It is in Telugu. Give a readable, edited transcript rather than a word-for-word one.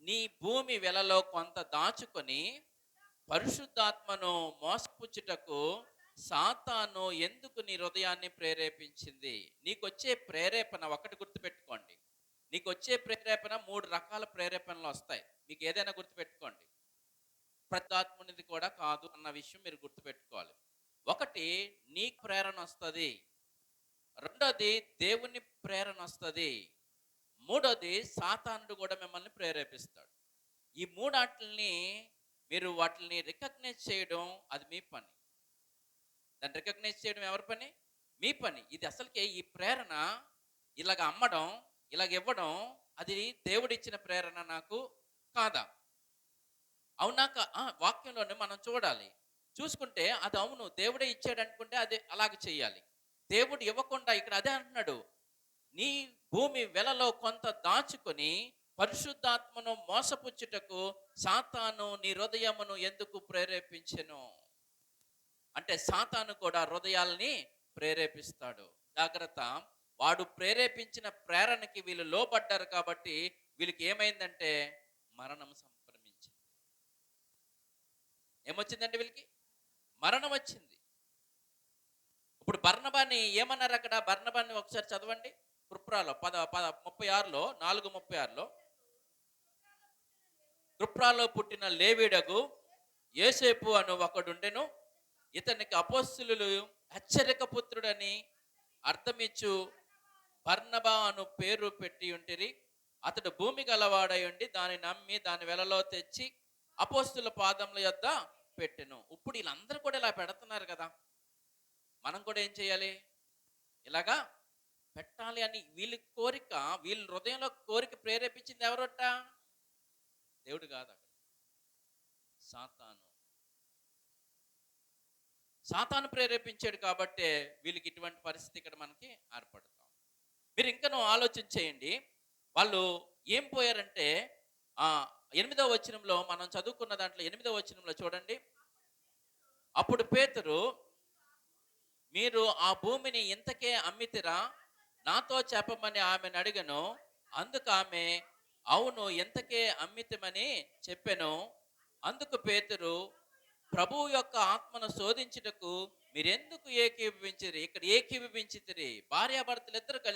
నీ భూమి వెలలో కొంత దాచుకొని పరిశుద్ధాత్మను మోసపుచ్చుటకు సాతాను ఎందుకు నీ హృదయాన్ని ప్రేరేపించింది? నీకొచ్చే ప్రేరేపణ ఒకటి గుర్తుపెట్టుకోండి. నీకొచ్చే ప్రేరేపణ 3 రకాల ప్రేరేపణలు వస్తాయి. మీకు ఏదైనా గుర్తుపెట్టుకోండి. పరిశుద్ధాత్మునిది కూడా కాదు అన్న విషయం మీరు గుర్తుపెట్టుకోవాలి. ఒకటి నీ ప్రేరణ వస్తది. రెండోది దేవుని ప్రేరణ వస్తది. మూడోది సాతానుడు కూడా మిమ్మల్ని ప్రేరేపిస్తాడు. ఈ మూడాటిల్ని మీరు వాటిని రికగ్నైజ్ చేయడం అది మీ పని. దాన్ని రికగ్నైజ్ చేయడం ఎవరి పని? మీ పని. ఇది అసలుకే ఈ ప్రేరణ ఇలాగ అమ్మడం, ఇలాగ ఇవ్వడం అది దేవుడిచ్చిన ప్రేరణ నాకు కాదా? అవునా? వాక్యంలోనే మనం చూడాలి. చూసుకుంటే అది అవును దేవుడే ఇచ్చాడు అనుకుంటే అది అలాగే చేయాలి. దేవుడు ఇవ్వకుండా ఇక్కడ అదే అంటున్నాడు. నీ భూమి వెలలో కొంత దాచుకొని పరిశుద్ధాత్మను మోసపుచ్చుటకు సాతాను నీ హృదయమును ఎందుకు ప్రేరేపించెను? అంటే సాతాను కూడా హృదయాల్ని ప్రేరేపిస్తాడు. జాగ్రత్త. వాడు ప్రేరేపించిన ప్రేరణకి వీళ్ళు లోబడ్డారు కాబట్టి వీళ్ళకి ఏమైందంటే మరణం సంక్రమించింది. ఏమొచ్చిందంటే వీళ్ళకి మరణం వచ్చింది. ఇప్పుడు బర్నబాని ఏమన్నారు అక్కడ? బర్నబాని ఒకసారి చదవండి. కృప్రాలో 36లో 4:36లో కృప్రాలో పుట్టిన లేవీడగు యోసేపు అను ఒకడుండెను. ఇతనికి అపోస్తలులు హెచ్చరిక పుత్రుడని అర్థమిచ్చు బర్నబా అను పేరు పెట్టి ఉంటిరి. అతడు భూమి గలవాడై ఉండి దాన్ని నమ్మి దాని వెలలో తెచ్చి అపోస్తుల పాదముల యొద్ద పెట్టెను. ఇప్పుడు వీళ్ళందరూ కూడా ఇలా పెడుతున్నారు కదా, మనం కూడా ఏం చేయాలి? ఇలాగా పెట్టాలి అని వీళ్ళ కోరిక, వీళ్ళ హృదయంలో కోరిక ప్రేరేపించింది ఎవరొట్ట? దేవుడు కాదు, అక్కడ సాతాను. సాతాను ప్రేరేపించాడు కాబట్టే వీళ్ళకి ఇటువంటి పరిస్థితి ఇక్కడ మనకి ఏర్పడతాం. మీరు ఇంకనూ ఆలోచన చేయండి. వాళ్ళు ఏం పోయారంటే 8వ వచనంలో మనం చదువుకున్న దాంట్లో 8వ వచనంలో చూడండి. అప్పుడు పేతురు, మీరు ఆ భూమిని ఇంతకే అమ్మితిరా? నాతో చెప్పమని ఆమెను అడిగను. అందుకు ఆమె, అవును ఇంతకే అమ్మితమని చెప్పెను. అందుకు పేతురు, ప్రభువు యొక్క ఆత్మను శోధించుటకు మీరెందుకు ఏకీభవించిరి? ఇక్కడ ఏకీభవించితిరి భార్యాభర్తలు ఇద్దరు కలిసి